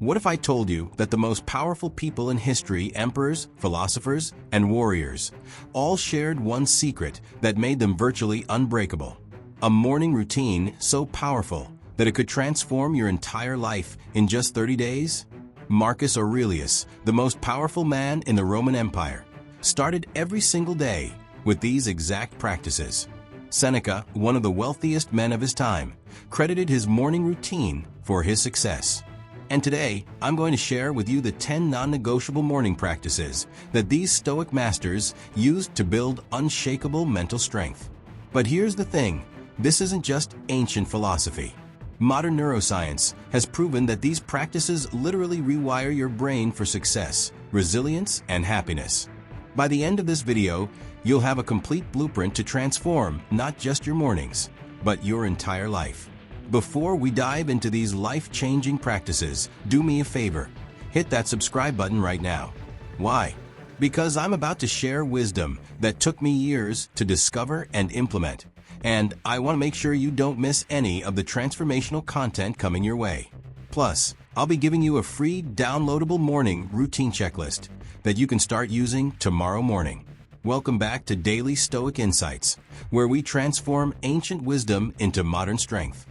What if I told you that the most powerful people in history, emperors, philosophers, and warriors, all shared one secret that made them virtually unbreakable? A morning routine so powerful that it could transform your entire life in just 30 days? Marcus Aurelius, the most powerful man in the Roman Empire, started every single day with these exact practices. Seneca, one of the wealthiest men of his time, credited his morning routine for his success. And today, I'm going to share with you the 10 non-negotiable morning practices that these Stoic masters used to build unshakable mental strength. But here's the thing, this isn't just ancient philosophy. Modern neuroscience has proven that these practices literally rewire your brain for success, resilience, and happiness. By the end of this video, you'll have a complete blueprint to transform not just your mornings, but your entire life. Before we dive into these life-changing practices, do me a favor, hit that subscribe button right now. Why? Because I'm about to share wisdom that took me years to discover and implement, and I want to make sure you don't miss any of the transformational content coming your way. Plus, I'll be giving you a free downloadable morning routine checklist that you can start using tomorrow morning. Welcome back to Daily Stoic Insights, where we transform ancient wisdom into modern strength.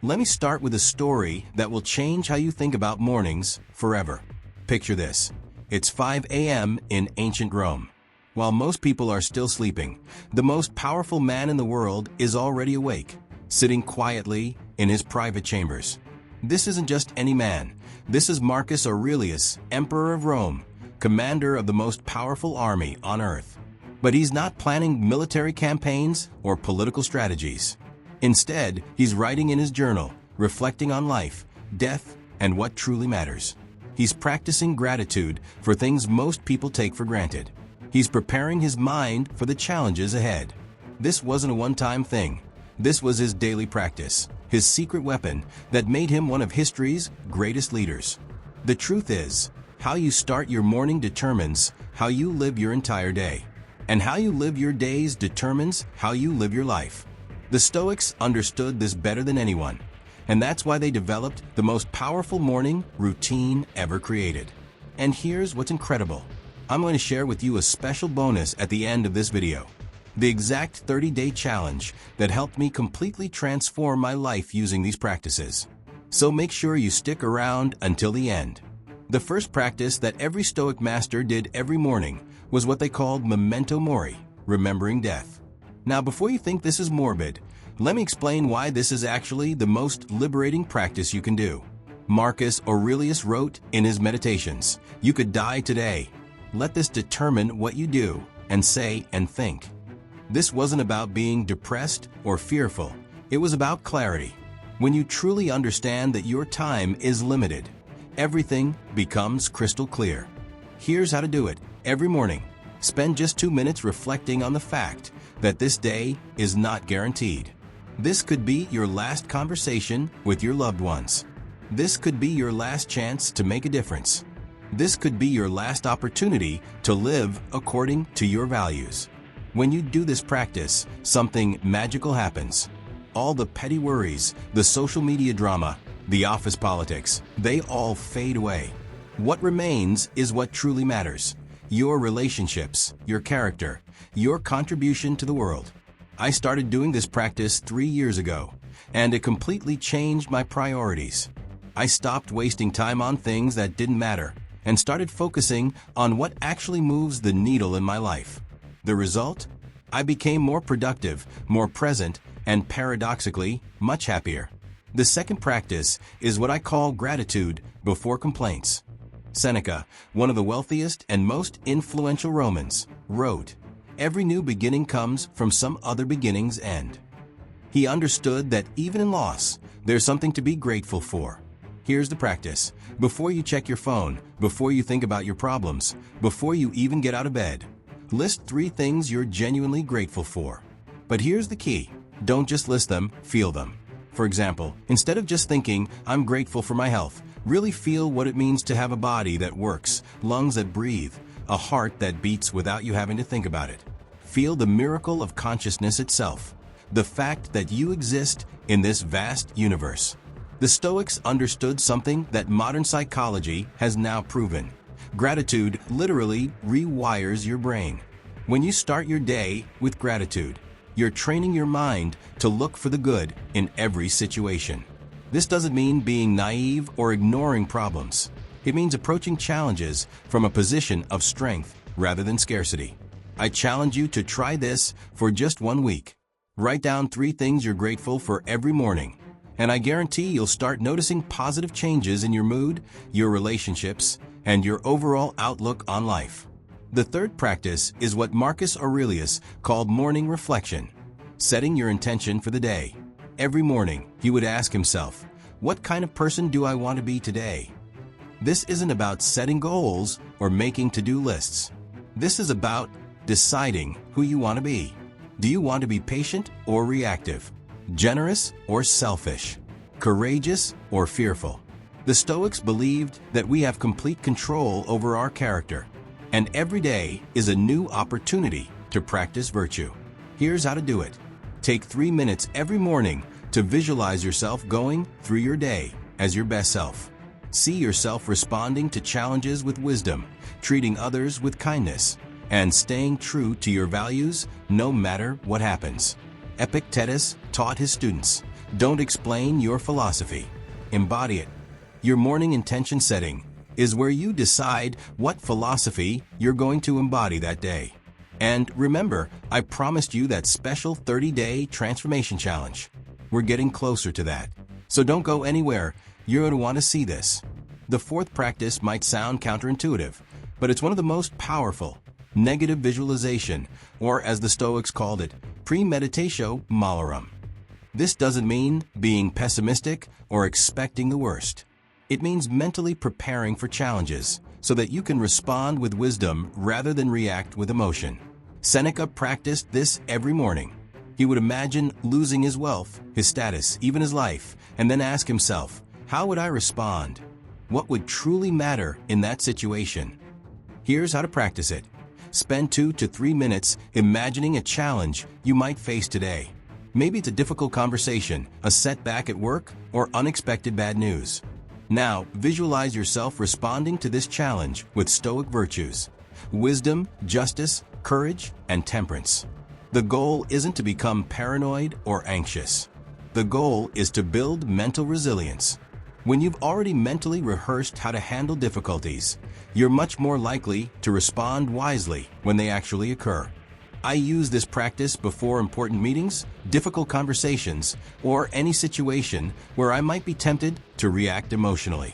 Let me start with a story that will change how you think about mornings forever. Picture this. It's 5 a.m. in ancient Rome. While most people are still sleeping, the most powerful man in the world is already awake, sitting quietly in his private chambers. This isn't just any man. This is Marcus Aurelius, Emperor of Rome, commander of the most powerful army on earth. But he's not planning military campaigns or political strategies. Instead, he's writing in his journal, reflecting on life, death, and what truly matters. He's practicing gratitude for things most people take for granted. He's preparing his mind for the challenges ahead. This wasn't a one-time thing. This was his daily practice, his secret weapon that made him one of history's greatest leaders. The truth is, how you start your morning determines how you live your entire day. And how you live your days determines how you live your life. The Stoics understood this better than anyone, and that's why they developed the most powerful morning routine ever created. And here's what's incredible. I'm going to share with you a special bonus at the end of this video. The exact 30-day challenge that helped me completely transform my life using these practices. So make sure you stick around until the end. The first practice that every Stoic master did every morning was what they called memento mori, remembering death. Now, before you think this is morbid, let me explain why this is actually the most liberating practice you can do. Marcus Aurelius wrote in his Meditations, "You could die today. Let this determine what you do and say and think." This wasn't about being depressed or fearful. It was about clarity. When you truly understand that your time is limited, everything becomes crystal clear. Here's how to do it. Every morning, spend just 2 minutes reflecting on the fact that this day is not guaranteed. This could be your last conversation with your loved ones. This could be your last chance to make a difference. This could be your last opportunity to live according to your values. When you do this practice, something magical happens. All the petty worries, the social media drama, the office politics, they all fade away. What remains is what truly matters. Your relationships, your character, your contribution to the world. I started doing this practice 3 years ago, and it completely changed my priorities. I stopped wasting time on things that didn't matter and started focusing on what actually moves the needle in my life. The result? I became more productive, more present, and paradoxically, much happier. The second practice is what I call gratitude before complaints. Seneca, one of the wealthiest and most influential Romans, wrote, "Every new beginning comes from some other beginning's end." He understood that even in loss, there's something to be grateful for. Here's the practice. Before you check your phone, before you think about your problems, before you even get out of bed, list 3 things you're genuinely grateful for. But here's the key. Don't just list them, feel them. For example, instead of just thinking, "I'm grateful for my health," really feel what it means to have a body that works, lungs that breathe, a heart that beats without you having to think about it. Feel the miracle of consciousness itself, the fact that you exist in this vast universe. The Stoics understood something that modern psychology has now proven. Gratitude literally rewires your brain. When you start your day with gratitude, you're training your mind to look for the good in every situation. This doesn't mean being naive or ignoring problems. It means approaching challenges from a position of strength rather than scarcity. I challenge you to try this for just 1 week. Write down 3 things you're grateful for every morning, and I guarantee you'll start noticing positive changes in your mood, your relationships, and your overall outlook on life. The third practice is what Marcus Aurelius called morning reflection, setting your intention for the day. Every morning, he would ask himself, what kind of person do I want to be today? This isn't about setting goals or making to-do lists. This is about deciding who you want to be. Do you want to be patient or reactive? Generous or selfish? Courageous or fearful? The Stoics believed that we have complete control over our character, and every day is a new opportunity to practice virtue. Here's how to do it. Take 3 minutes every morning to visualize yourself going through your day as your best self. See yourself responding to challenges with wisdom, treating others with kindness, and staying true to your values no matter what happens. Epictetus taught his students, don't explain your philosophy, embody it. Your morning intention setting is where you decide what philosophy you're going to embody that day. And remember, I promised you that special 30-day transformation challenge. We're getting closer to that. So don't go anywhere. You're going to want to see this. The fourth practice might sound counterintuitive, but it's one of the most powerful. Negative visualization, or as the Stoics called it, premeditatio malorum. This doesn't mean being pessimistic or expecting the worst. It means mentally preparing for challenges so that you can respond with wisdom rather than react with emotion. Seneca practiced this every morning. He would imagine losing his wealth, his status, even his life, and then ask himself, how would I respond? What would truly matter in that situation? Here's how to practice it. Spend 2 to 3 minutes imagining a challenge you might face today. Maybe it's a difficult conversation, a setback at work, or unexpected bad news. Now, visualize yourself responding to this challenge with Stoic virtues: wisdom, justice, courage, and temperance. The goal isn't to become paranoid or anxious. The goal is to build mental resilience. When you've already mentally rehearsed how to handle difficulties, you're much more likely to respond wisely when they actually occur. I use this practice before important meetings, difficult conversations, or any situation where I might be tempted to react emotionally.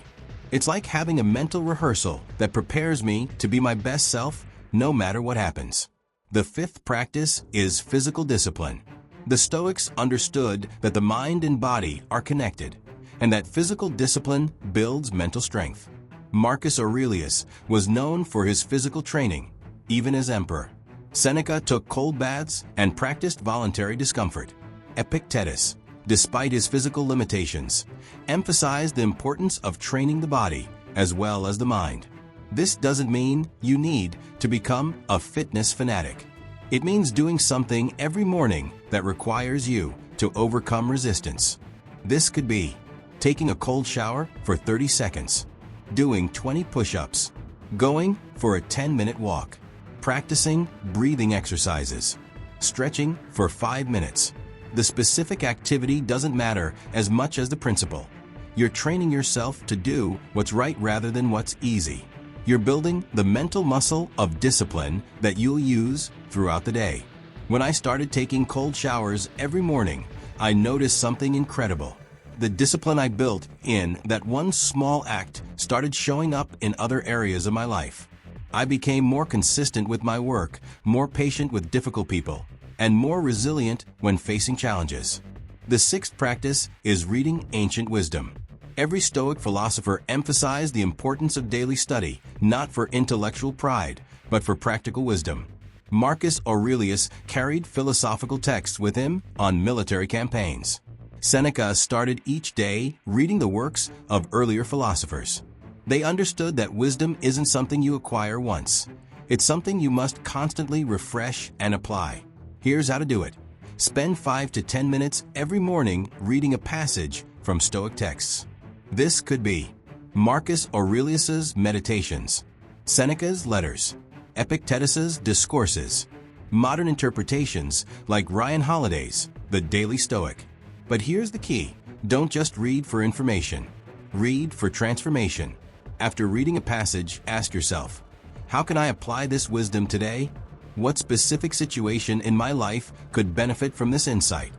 It's like having a mental rehearsal that prepares me to be my best self no matter what happens. The fifth practice is physical discipline. The Stoics understood that the mind and body are connected, and that physical discipline builds mental strength. Marcus Aurelius was known for his physical training, even as emperor. Seneca took cold baths and practiced voluntary discomfort. Epictetus, despite his physical limitations, emphasized the importance of training the body as well as the mind. This doesn't mean you need to become a fitness fanatic. It means doing something every morning that requires you to overcome resistance. This could be taking a cold shower for 30 seconds, doing 20 push-ups, going for a 10-minute walk, practicing breathing exercises, stretching for 5 minutes. The specific activity doesn't matter as much as the principle. You're training yourself to do what's right rather than what's easy. You're building the mental muscle of discipline that you'll use throughout the day. When I started taking cold showers every morning, I noticed something incredible. The discipline I built in that one small act started showing up in other areas of my life. I became more consistent with my work, more patient with difficult people, and more resilient when facing challenges. The sixth practice is reading ancient wisdom. Every Stoic philosopher emphasized the importance of daily study, not for intellectual pride, but for practical wisdom. Marcus Aurelius carried philosophical texts with him on military campaigns. Seneca started each day reading the works of earlier philosophers. They understood that wisdom isn't something you acquire once. It's something you must constantly refresh and apply. Here's how to do it. Spend 5 to 10 minutes every morning reading a passage from Stoic texts. This could be Marcus Aurelius's Meditations, Seneca's Letters, Epictetus's Discourses, modern interpretations like Ryan Holiday's The Daily Stoic. But here's the key: don't just read for information. Read for transformation. After reading a passage, ask yourself, how can I apply this wisdom today? What specific situation in my life could benefit from this insight?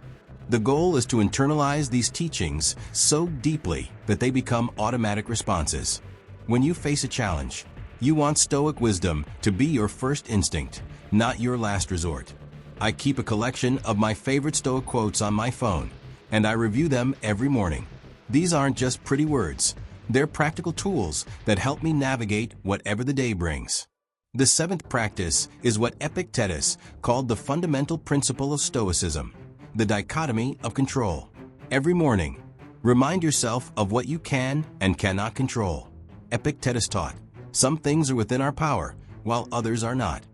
The goal is to internalize these teachings so deeply that they become automatic responses. When you face a challenge, you want Stoic wisdom to be your first instinct, not your last resort. I keep a collection of my favorite Stoic quotes on my phone, and I review them every morning. These aren't just pretty words. They're practical tools that help me navigate whatever the day brings. The seventh practice is what Epictetus called the fundamental principle of Stoicism, the dichotomy of control. Every morning, remind yourself of what you can and cannot control. Epictetus taught, some things are within our power, while others are not.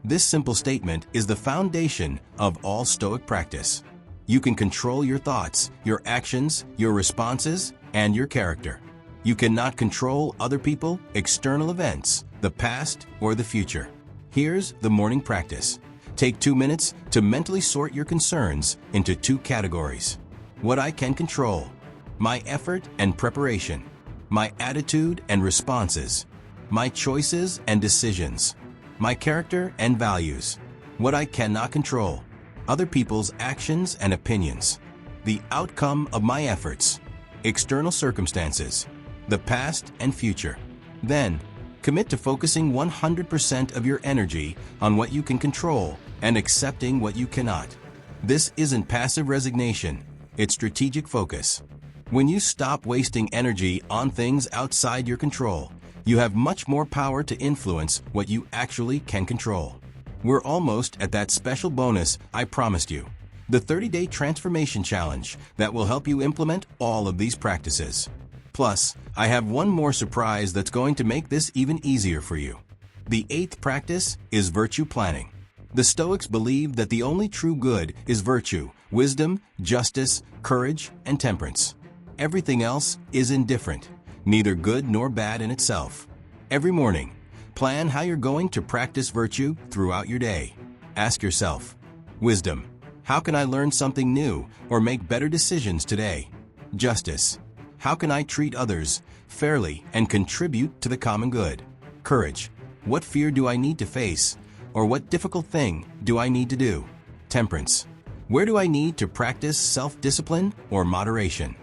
This simple statement is the foundation of all Stoic practice. You can control your thoughts, your actions, your responses, and your character. You cannot control other people, external events, the past, or the future. Here's the morning practice. Take 2 minutes to mentally sort your concerns into 2 categories. What I can control: my effort and preparation, my attitude and responses, my choices and decisions, my character and values. What I cannot control: other people's actions and opinions, the outcome of my efforts, external circumstances, the past and future. Then, commit to focusing 100% of your energy on what you can control and accepting what you cannot. This isn't passive resignation, it's strategic focus. When you stop wasting energy on things outside your control, you have much more power to influence what you actually can control. We're almost at that special bonus I promised you, the 30-day transformation challenge that will help you implement all of these practices. Plus, I have one more surprise that's going to make this even easier for you. The 8th practice is virtue planning. The Stoics believed that the only true good is virtue, wisdom, justice, courage, and temperance. Everything else is indifferent, neither good nor bad in itself. Every morning, plan how you're going to practice virtue throughout your day. Ask yourself, wisdom: how can I learn something new or make better decisions today? Justice: how can I treat others fairly and contribute to the common good? Courage: what fear do I need to face, or what difficult thing do I need to do? Temperance: where do I need to practice self-discipline or moderation?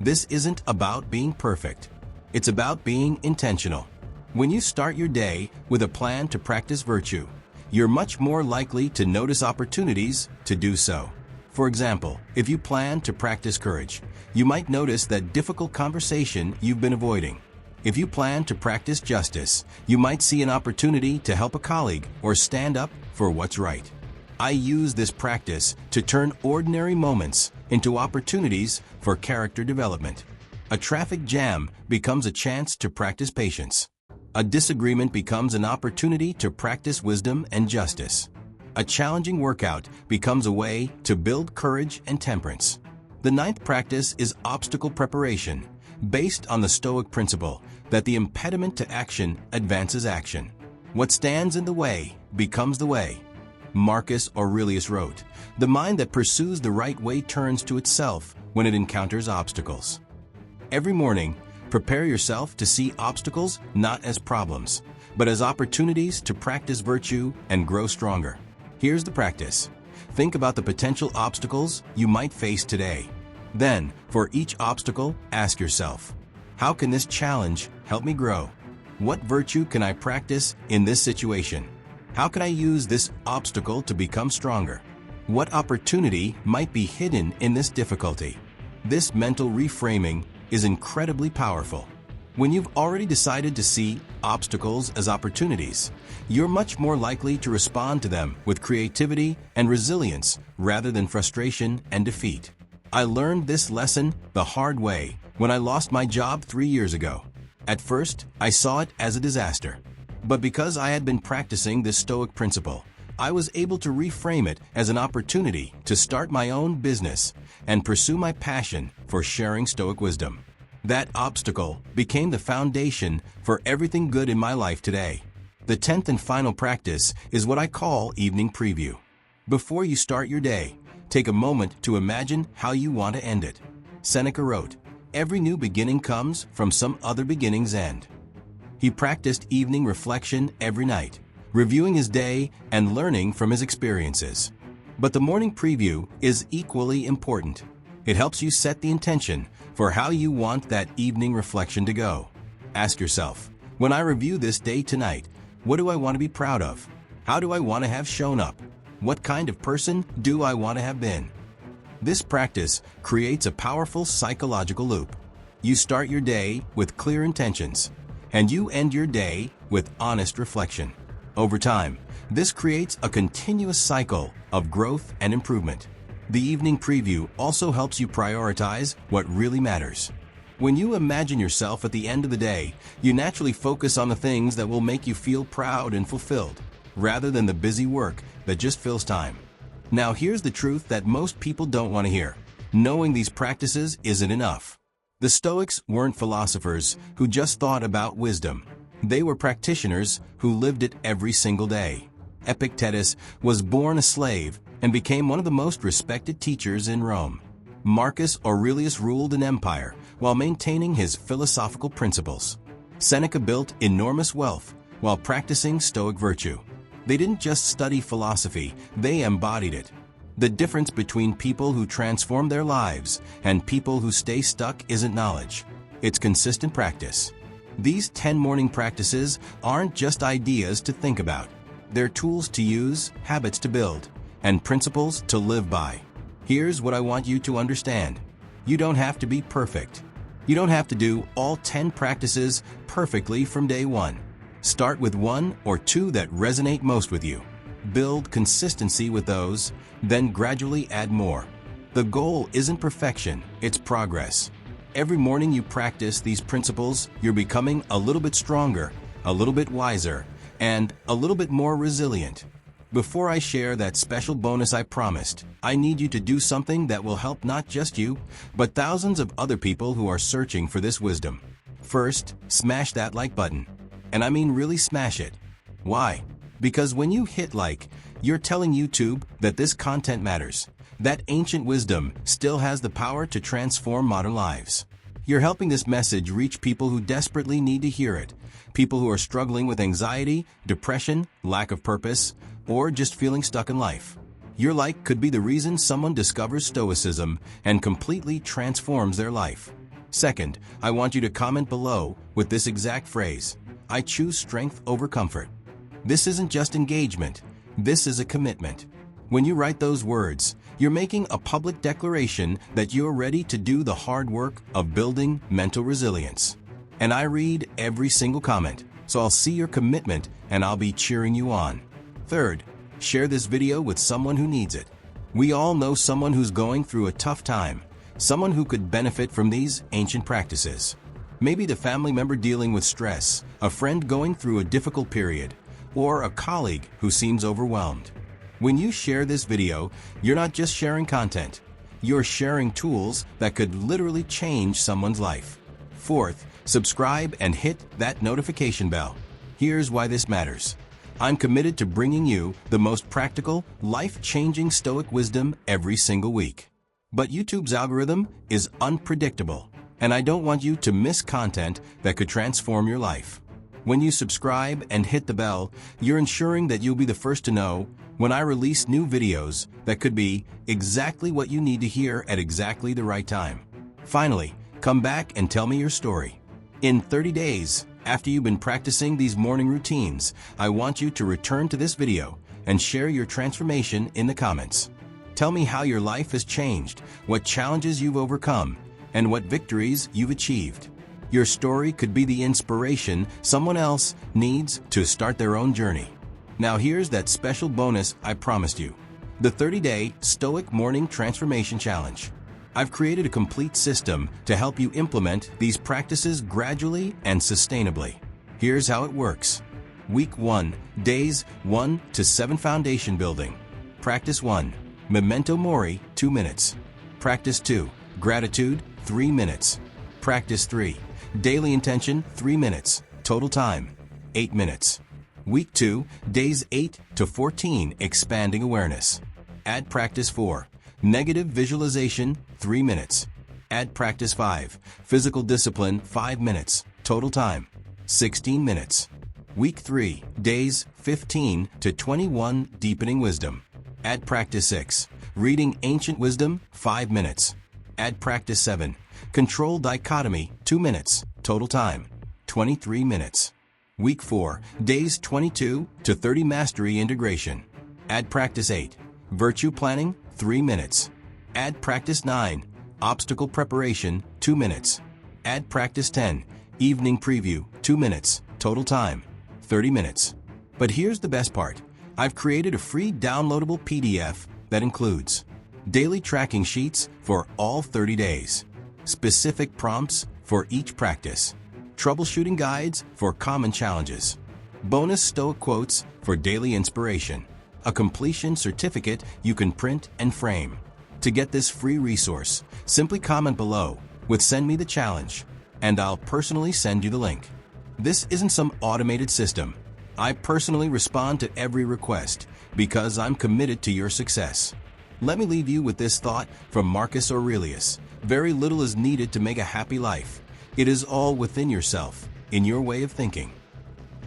This isn't about being perfect. It's about being intentional. When you start your day with a plan to practice virtue, you're much more likely to notice opportunities to do so. For example, if you plan to practice courage, you might notice that difficult conversation you've been avoiding. If you plan to practice justice, you might see an opportunity to help a colleague or stand up for what's right. I use this practice to turn ordinary moments into opportunities for character development. A traffic jam becomes a chance to practice patience. A disagreement becomes an opportunity to practice wisdom and justice. A challenging workout becomes a way to build courage and temperance. The 9th practice is obstacle preparation, based on the Stoic principle that the impediment to action advances action. What stands in the way becomes the way. Marcus Aurelius wrote, "The mind that pursues the right way turns to itself when it encounters obstacles." Every morning, prepare yourself to see obstacles not as problems, but as opportunities to practice virtue and grow stronger. Here's the practice. Think about the potential obstacles you might face today. Then, for each obstacle, ask yourself, how can this challenge help me grow? What virtue can I practice in this situation? How can I use this obstacle to become stronger? What opportunity might be hidden in this difficulty? This mental reframing is incredibly powerful. When you've already decided to see obstacles as opportunities, you're much more likely to respond to them with creativity and resilience rather than frustration and defeat. I learned this lesson the hard way when I lost my job 3 years ago. At first, I saw it as a disaster. But because I had been practicing this Stoic principle, I was able to reframe it as an opportunity to start my own business and pursue my passion for sharing Stoic wisdom. That obstacle became the foundation for everything good in my life today. The 10th and final practice is what I call evening preview. Before you start your day, take a moment to imagine how you want to end it. Seneca wrote, "Every new beginning comes from some other beginning's end." He practiced evening reflection every night, reviewing his day and learning from his experiences. But the morning preview is equally important. It helps you set the intention for how you want that evening reflection to go. Ask yourself, when I review this day tonight, what do I want to be proud of? How do I want to have shown up? What kind of person do I want to have been? This practice creates a powerful psychological loop. You start your day with clear intentions, and you end your day with honest reflection. Over time, this creates a continuous cycle of growth and improvement. The evening preview also helps you prioritize what really matters. When you imagine yourself at the end of the day, you naturally focus on the things that will make you feel proud and fulfilled, rather than the busy work that just fills time. Now here's the truth that most people don't want to hear. Knowing these practices isn't enough. The Stoics weren't philosophers who just thought about wisdom. They were practitioners who lived it every single day. Epictetus was born a slave and became one of the most respected teachers in Rome. Marcus Aurelius ruled an empire while maintaining his philosophical principles. Seneca built enormous wealth while practicing Stoic virtue. They didn't just study philosophy, they embodied it. The difference between people who transform their lives and people who stay stuck isn't knowledge. It's consistent practice. These 10 morning practices aren't just ideas to think about. They're tools to use, habits to build, and principles to live by. Here's what I want you to understand. You don't have to be perfect. You don't have to do all 10 practices perfectly from day one. Start with 1 or 2 that resonate most with you. Build consistency with those, then gradually add more. The goal isn't perfection, it's progress. Every morning you practice these principles, you're becoming a little bit stronger, a little bit wiser, and a little bit more resilient. Before I share that special bonus I promised, I need you to do something that will help not just you, but thousands of other people who are searching for this wisdom. First, smash that like button. And I mean really smash it. Why? Because when you hit like, you're telling YouTube that this content matters. That ancient wisdom still has the power to transform modern lives. You're helping this message reach people who desperately need to hear it. People who are struggling with anxiety, depression, lack of purpose, or just feeling stuck in life. Your like could be the reason someone discovers Stoicism and completely transforms their life. Second, I want you to comment below with this exact phrase: I choose strength over comfort. This isn't just engagement, this is a commitment. When you write those words, you're making a public declaration that you're ready to do the hard work of building mental resilience. And I read every single comment, so I'll see your commitment and I'll be cheering you on. Third, share this video with someone who needs it. We all know someone who's going through a tough time, someone who could benefit from these ancient practices. Maybe the family member dealing with stress, a friend going through a difficult period, or a colleague who seems overwhelmed. When you share this video, you're not just sharing content. You're sharing tools that could literally change someone's life. Fourth, subscribe and hit that notification bell. Here's why this matters. I'm committed to bringing you the most practical, life-changing Stoic wisdom every single week. But YouTube's algorithm is unpredictable, and I don't want you to miss content that could transform your life. When you subscribe and hit the bell, you're ensuring that you'll be the first to know when I release new videos that could be exactly what you need to hear at exactly the right time. Finally, come back and tell me your story. In 30 days, after you've been practicing these morning routines, I want you to return to this video and share your transformation in the comments. Tell me how your life has changed, what challenges you've overcome, and what victories you've achieved. Your story could be the inspiration someone else needs to start their own journey. Now here's that special bonus I promised you. The 30-day Stoic Morning Transformation Challenge. I've created a complete system to help you implement these practices gradually and sustainably. Here's how it works. Week 1, Days 1 to 7 Foundation Building. Practice 1, Memento Mori, 2 minutes. Practice 2, Gratitude, 3 minutes. Practice 3, Daily Intention, 3 minutes. Total time, 8 minutes. Week 2, Days 8 to 14, Expanding Awareness. Add Practice 4, Negative Visualization, 3 minutes. Add Practice 5, Physical Discipline, 5 minutes. Total time, 16 minutes. Week 3, Days 15 to 21, Deepening Wisdom. Add Practice 6, Reading Ancient Wisdom, 5 minutes. Add Practice 7, Control Dichotomy, 2 minutes. Total time, 23 minutes. Week 4, Days 22 to 30, Mastery Integration. Add Practice 8, Virtue Planning, 3 minutes. Add Practice 9, Obstacle Preparation, 2 minutes. Add Practice 10, Evening Preview, 2 minutes. Total time, 30 minutes. But here's the best part. I've created a free downloadable PDF that includes daily tracking sheets for all 30 days, specific prompts for each practice, troubleshooting guides for common challenges, bonus Stoic quotes for daily inspiration, a completion certificate you can print and frame. To get this free resource, simply comment below with "Send me the challenge," and I'll personally send you the link. This isn't some automated system. I personally respond to every request because I'm committed to your success. Let me leave you with this thought from Marcus Aurelius. Very little is needed to make a happy life. It is all within yourself, in your way of thinking.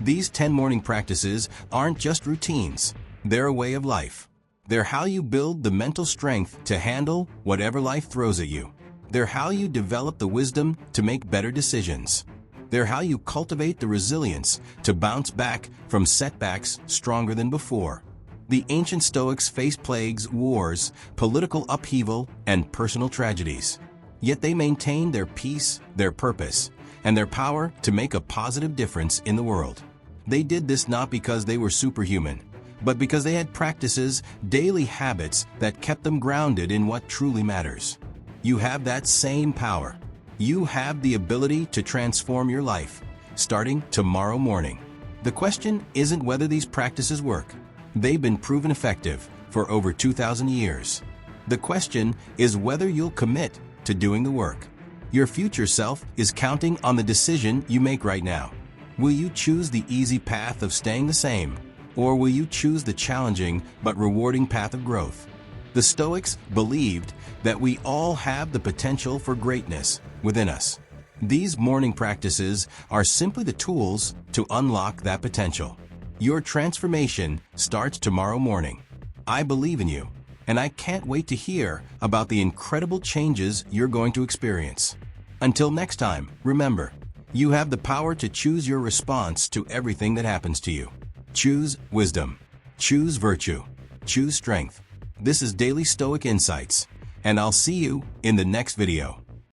These 10 morning practices aren't just routines. They're a way of life. They're how you build the mental strength to handle whatever life throws at you. They're how you develop the wisdom to make better decisions. They're how you cultivate the resilience to bounce back from setbacks stronger than before. The ancient Stoics faced plagues, wars, political upheaval, and personal tragedies. Yet they maintained their peace, their purpose, and their power to make a positive difference in the world. They did this not because they were superhuman, but because they had practices, daily habits that kept them grounded in what truly matters. You have that same power. You have the ability to transform your life, starting tomorrow morning. The question isn't whether these practices work. They've been proven effective for over 2,000 years. The question is whether you'll commit to doing the work. Your future self is counting on the decision you make right now. Will you choose the easy path of staying the same, or will you choose the challenging but rewarding path of growth? The Stoics believed that we all have the potential for greatness within us. These morning practices are simply the tools to unlock that potential. Your transformation starts tomorrow morning. I believe in you, and I can't wait to hear about the incredible changes you're going to experience. Until next time, remember, you have the power to choose your response to everything that happens to you. Choose wisdom. Choose virtue. Choose strength. This is Daily Stoic Insights, and I'll see you in the next video.